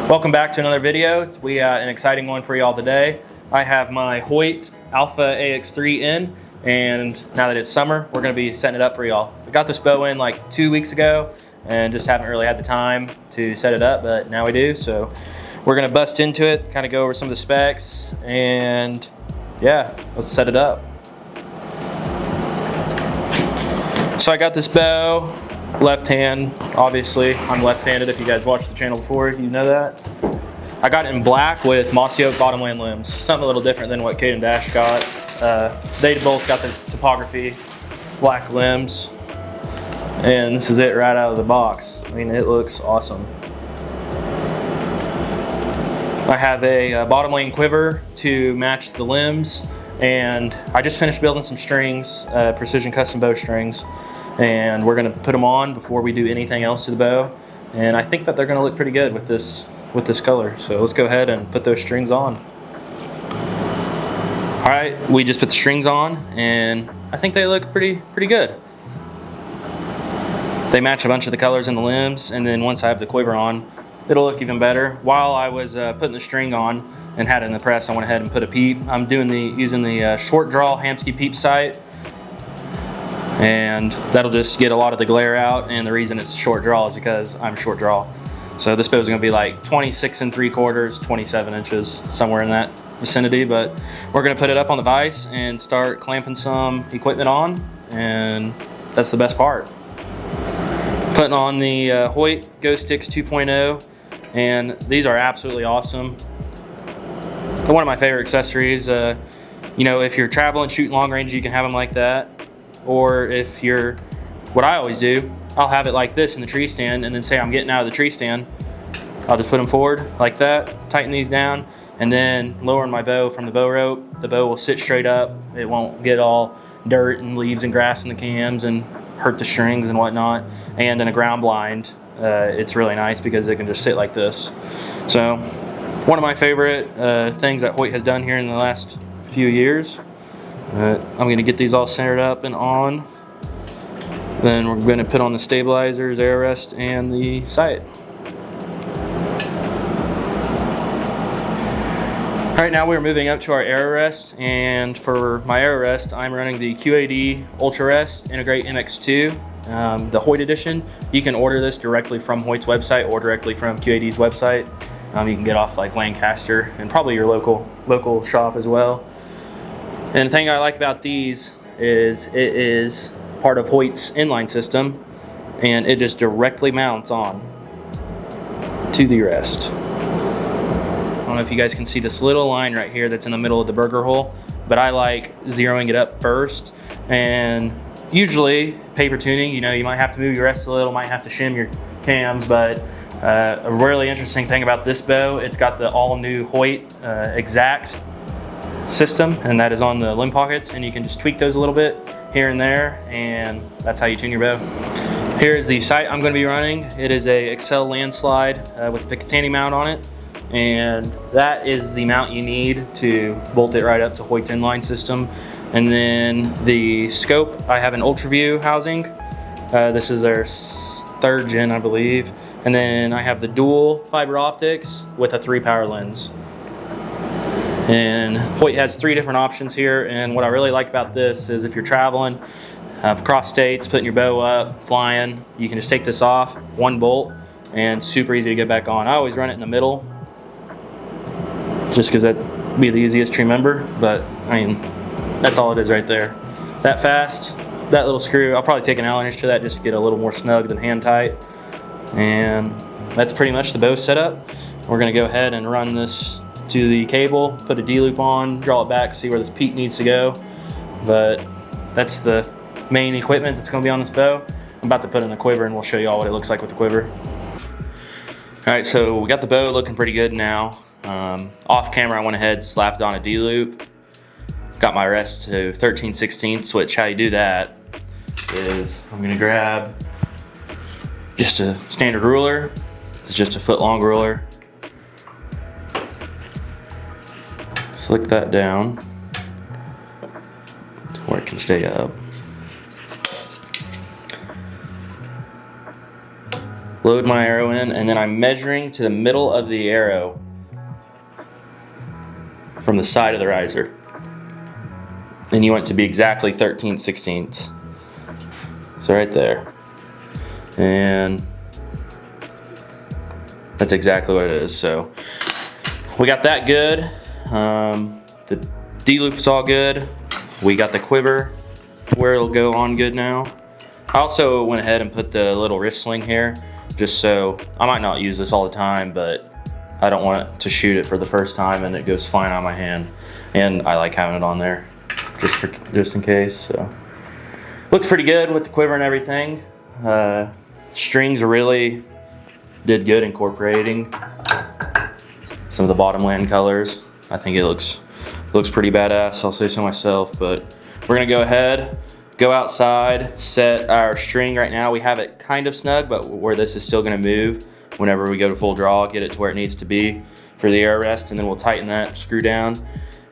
Welcome back to another video. We got an exciting one for y'all today. I have my Hoyt Alpha AX-3 in, and now that it's summer, we're gonna be setting it up for y'all. We got this bow in like 2 weeks ago and just haven't really had the time to set it up, but now we do. So we're gonna bust into it, kind of go over some of the specs, and yeah, let's set it up. So I got this bow, left hand, obviously. I'm left-handed. If you guys watched the channel before, you know that. I got it in black with mossy oak bottomland limbs. Something a little different than what Kate and Dash got. They both got the topography black limbs. And this is it right out of the box. I mean, it looks awesome. I have a bottom lane quiver to match the limbs. And I just finished building some strings, precision custom bow strings. And we're gonna put them on before we do anything else to the bow. And I think that they're gonna look pretty good with this color. So let's go ahead and put those strings on. All right, we just put the strings on and I think they look pretty good. They match a bunch of the colors in the limbs, and then once I have the quiver on, it'll look even better. While I was putting the string on and had it in the press, I went ahead and put a peep. I'm using the short draw Hamskea peep sight. And that'll just get a lot of the glare out, and the reason it's short draw is because I'm short draw. So this bow is going to be like 26 3/4, 27 inches, somewhere in that vicinity, but we're going to put it up on the vise and start clamping some equipment on, and that's the best part. Putting on the Hoyt Go Sticks 2.0, and these are absolutely awesome. They're one of my favorite accessories. You know, if you're traveling, shooting long range, you can have them like that. Or if you're, what I always do, I'll have it like this in the tree stand, and then say I'm getting out of the tree stand, I'll just put them forward like that, tighten these down, and then lowering my bow from the bow rope. The bow will sit straight up. It won't get all dirt and leaves and grass in the cams and hurt the strings and whatnot. And in a ground blind, it's really nice because it can just sit like this. So one of my favorite things that Hoyt has done here in the last few years. I'm going to get these all centered up and on. Then we're going to put on the stabilizers, air rest, and the sight. Alright, now we're moving up to our air rest, and for my air rest, I'm running the QAD Ultra Rest Integrate MX2, the Hoyt edition. You can order this directly from Hoyt's website or directly from QAD's website. You can get off like Lancaster and probably your local shop as well. And the thing I like about these is it is part of Hoyt's inline system, and it just directly mounts on to the rest. I don't know if you guys can see this little line right here that's in the middle of the burger hole, but I like zeroing it up first. And usually paper tuning, you know, you might have to move your rest a little, might have to shim your cams, but a really interesting thing about this bow, it's got the all new Hoyt Exact system, and that is on the limb pockets, and you can just tweak those a little bit here and there, and that's how you tune your bow. Here is the sight I'm going to be running. It is a Excel landslide with a Picatinny mount on it, and that is the mount you need to bolt it right up to Hoyt's inline system. And then the scope, I have an UltraView housing. This is their 3rd gen, I believe. And then I have the dual fiber optics with a 3-power lens. And Hoyt has 3 different options here, and what I really like about this is if you're traveling across states, putting your bow up, flying, you can just take this off, 1 bolt, and super easy to get back on. I always run it in the middle, just because that'd be the easiest to remember, but I mean, that's all it is right there. That fast, that little screw, I'll probably take an Allen wrench to that just to get a little more snug than hand tight. And that's pretty much the bow setup. We're gonna go ahead and run this to the cable, put a D-loop on, draw it back, see where this peak needs to go. But that's the main equipment that's going to be on this bow. I'm about to put in a quiver, and we'll show you all what it looks like with the quiver. All right, so we got the bow looking pretty good now. Off camera, I went ahead, slapped on a D-loop, got my rest to 13/16, which how you do that is I'm going to grab just a standard ruler. It's just a 1-foot-long ruler. Slick that down where it can stay up. load my arrow in, and then I'm measuring to the middle of the arrow from the side of the riser. And you want it to be exactly 13/16. So right there. And that's exactly what it is. So we got that good. The D-loop's all good. We got the quiver where it'll go on good now. I also went ahead and put the little wrist sling here, just so I might not use this all the time, but I don't want to shoot it for the first time and it goes flying out of my hand. And I like having it on there just in case. So looks pretty good with the quiver and everything. Strings really did good incorporating some of the bottomland colors. I think it looks pretty badass, I'll say so myself. But we're gonna go ahead, go outside, set our string. Right now we have it kind of snug, but where this is still gonna move whenever we go to full draw, get it to where it needs to be for the arrow rest, and then we'll tighten that screw down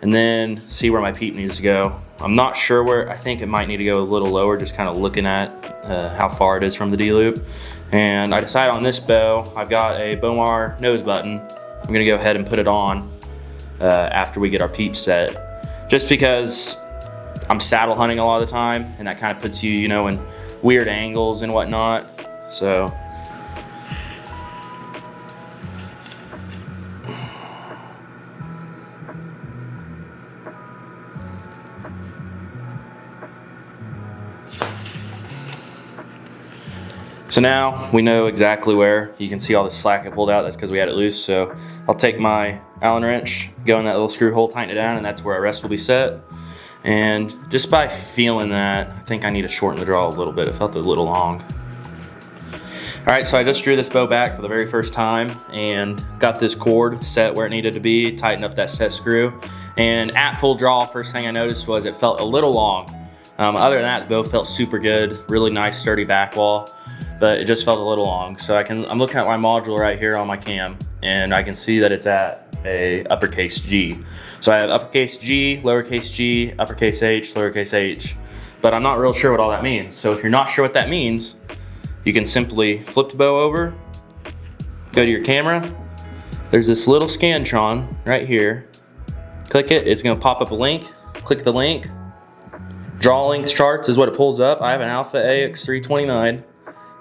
and then see where my peep needs to go. I'm not sure where. I think it might need to go a little lower, just kind of looking at how far it is from the D-loop. And I decided on this bow, I've got a Bomar nose button. I'm gonna go ahead and put it on after we get our peep set, just because I'm saddle hunting a lot of the time, and that kind of puts you, you know, in weird angles and whatnot. So now we know exactly where. You can see all the slack I pulled out. That's because we had it loose. So I'll take my Allen wrench, go in that little screw hole, tighten it down, and that's where our rest will be set. And just by feeling that, I think I need to shorten the draw a little bit. It felt a little long. All right, so I just drew this bow back for the very first time and got this cord set where it needed to be, tightened up that set screw. And at full draw, first thing I noticed was it felt a little long. Other than that, the bow felt super good, really nice sturdy back wall, but it just felt a little long. So I'm looking at my module right here on my cam, and I can see that it's at a uppercase G. So I have uppercase G, lowercase g, uppercase H, lowercase h, but I'm not real sure what all that means. So if you're not sure what that means, you can simply flip the bow over, go to your camera. There's this little Scantron right here. Click it, it's gonna pop up a link. Click the link. Draw length charts is what it pulls up. I have an Alpha AX-3 29.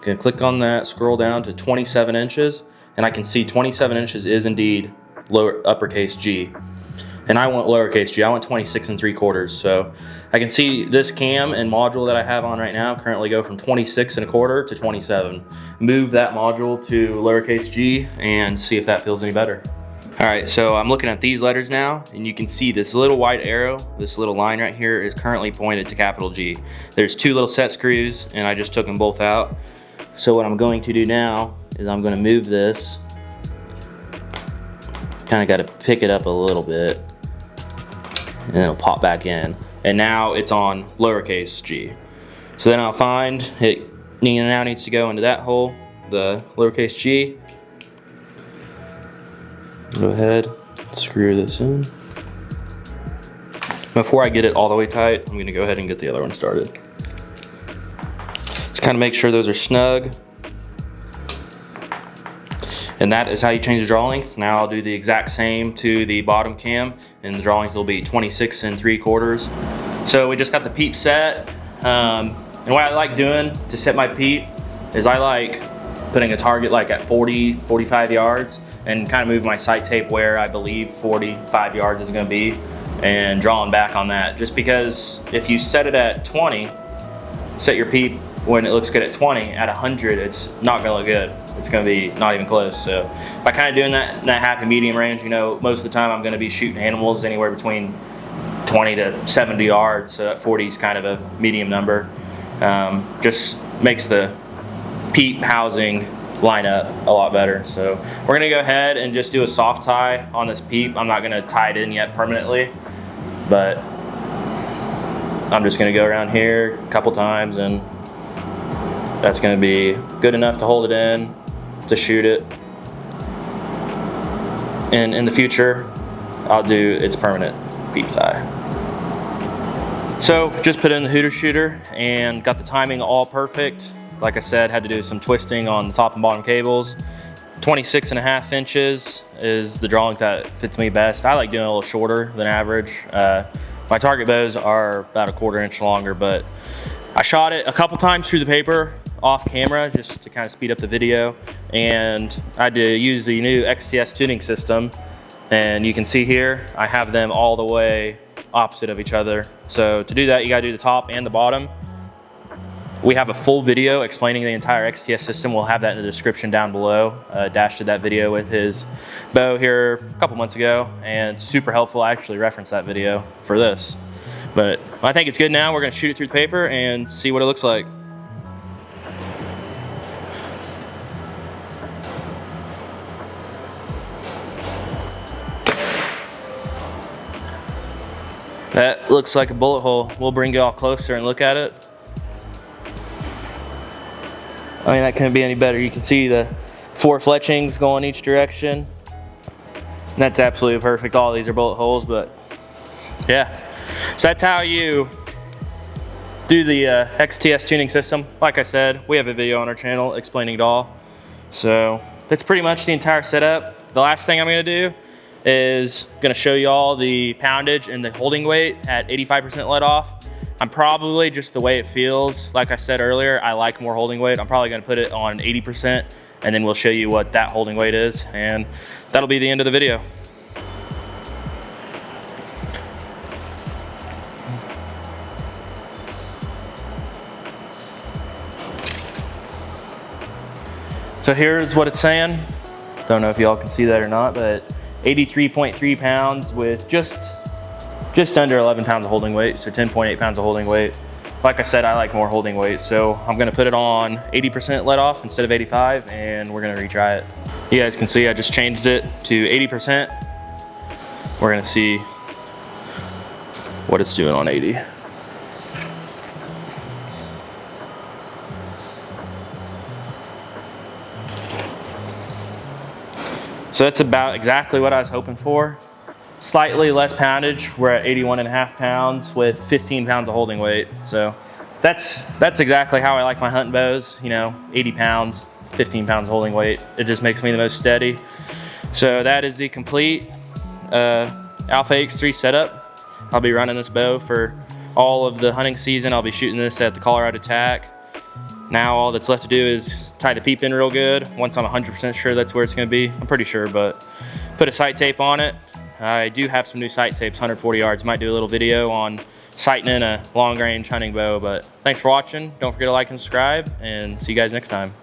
Gonna click on that, scroll down to 27 inches, and I can see 27 inches is indeed uppercase G. And I want lowercase g, I want 26 3/4. So I can see this cam and module that I have on right now currently go from 26 1/4 to 27. Move that module to lowercase g and see if that feels any better. All right, so I'm looking at these letters now, and you can see this little white arrow, this little line right here is currently pointed to capital G. There's two little set screws, and I just took them both out. So what I'm going to do now is I'm going to move this. Kind of got to pick it up a little bit, and it'll pop back in. And now it's on lowercase g. So then I'll find it now needs to go into that hole, the lowercase g. Go ahead, screw this in. Before I get it all the way tight, I'm gonna go ahead and get the other one started. Just kind of make sure those are snug. And that is how you change the draw length. Now I'll do the exact same to the bottom cam, and the draw length will be 26 3/4. So we just got the peep set. And what I like doing to set my peep is I like putting a target like at 40, 45 yards and kind of move my sight tape where I believe 45 yards is gonna be and drawing back on that. Just because if you set it at 20, set your peep when it looks good at 20, at 100, it's not gonna look good. It's gonna be not even close. So by kind of doing that in that happy medium range, you know, most of the time I'm gonna be shooting animals anywhere between 20 to 70 yards. So that 40 is kind of a medium number. Just makes the peep housing line up a lot better. So we're gonna go ahead and just do a soft tie on this peep. I'm not gonna tie it in yet permanently, but I'm just gonna go around here a couple times, and that's gonna be good enough to hold it in, to shoot it. And in the future, I'll do its permanent peep tie. So just put in the hooter shooter and got the timing all perfect. Like I said, had to do some twisting on the top and bottom cables. 26.5 inches is the draw length that fits me best. I like doing a little shorter than average. My target bows are about a 1/4 inch longer, but I shot it a couple times through the paper off camera just to kind of speed up the video, and I had to use the new XTS tuning system, and you can see here I have them all the way opposite of each other. So to do that, you gotta do the top and the bottom. We have a full video explaining the entire XTS system. We'll have that in the description down below. Dash did that video with his bow here a couple months ago, and super helpful. I actually referenced that video for this. But I think it's good now. We're gonna shoot it through the paper and see what it looks like. That looks like a bullet hole. We'll bring you all closer and look at it. I mean, that couldn't be any better. You can see the 4 fletchings going each direction. And that's absolutely perfect. All these are bullet holes, but yeah. So that's how you do the XTS tuning system. Like I said, we have a video on our channel explaining it all. So that's pretty much the entire setup. The last thing I'm gonna do is gonna show you all the poundage and the holding weight at 85% let off. I'm probably, just the way it feels, like I said earlier, I like more holding weight. I'm probably gonna put it on 80%, and then we'll show you what that holding weight is, and that'll be the end of the video. So here's what it's saying. Don't know if y'all can see that or not, but 83.3 pounds with just under 11 pounds of holding weight, so 10.8 pounds of holding weight. Like I said, I like more holding weight, so I'm gonna put it on 80% let off instead of 85, and we're gonna retry it. You guys can see I just changed it to 80%. We're gonna see what it's doing on 80. So that's about exactly what I was hoping for. Slightly less poundage. We're at 81.5 pounds with 15 pounds of holding weight. So that's exactly how I like my hunting bows. You know, 80 pounds, 15 pounds holding weight. It just makes me the most steady. So that is the complete Alpha AX-3 setup. I'll be running this bow for all of the hunting season. I'll be shooting this at the Colorado Tack. Now all that's left to do is tie the peep in real good. Once I'm 100% sure that's where it's gonna be, I'm pretty sure, but put a sight tape on it. I do have some new sight tapes, 140 yards. Might do a little video on sighting in a long range hunting bow, but thanks for watching. Don't forget to like and subscribe, and see you guys next time.